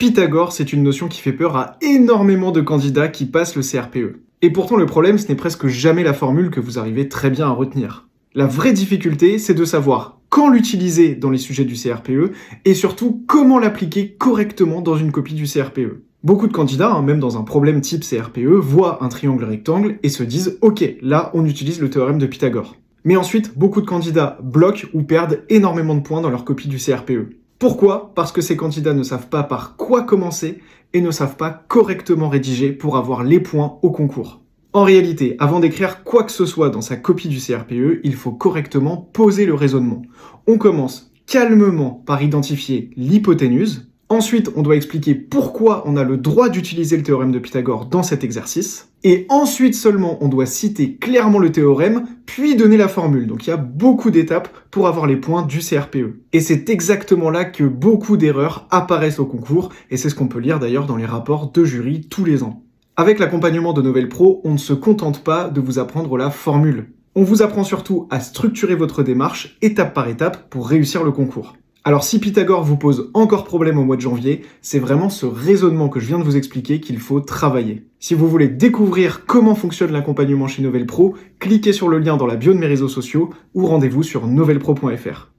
Pythagore, c'est une notion qui fait peur à énormément de candidats qui passent le CRPE. Et pourtant le problème, ce n'est presque jamais la formule que vous arrivez très bien à retenir. La vraie difficulté, c'est de savoir quand l'utiliser dans les sujets du CRPE et surtout comment l'appliquer correctement dans une copie du CRPE. Beaucoup de candidats, même dans un problème type CRPE, voient un triangle rectangle et se disent « Ok, là on utilise le théorème de Pythagore ». Mais ensuite, beaucoup de candidats bloquent ou perdent énormément de points dans leur copie du CRPE. Pourquoi ? Parce que ces candidats ne savent pas par quoi commencer et ne savent pas correctement rédiger pour avoir les points au concours. En réalité, avant d'écrire quoi que ce soit dans sa copie du CRPE, il faut correctement poser le raisonnement. On commence calmement par identifier l'hypoténuse. Ensuite, on doit expliquer pourquoi on a le droit d'utiliser le théorème de Pythagore dans cet exercice. Et ensuite seulement, on doit citer clairement le théorème, puis donner la formule. Donc il y a beaucoup d'étapes pour avoir les points du CRPE. Et c'est exactement là que beaucoup d'erreurs apparaissent au concours, et c'est ce qu'on peut lire d'ailleurs dans les rapports de jury tous les ans. Avec l'accompagnement de Novel Pro, on ne se contente pas de vous apprendre la formule. On vous apprend surtout à structurer votre démarche étape par étape pour réussir le concours. Alors si Pythagore vous pose encore problème au mois de janvier, c'est vraiment ce raisonnement que je viens de vous expliquer qu'il faut travailler. Si vous voulez découvrir comment fonctionne l'accompagnement chez Novel Pro, cliquez sur le lien dans la bio de mes réseaux sociaux ou rendez-vous sur novelpro.fr.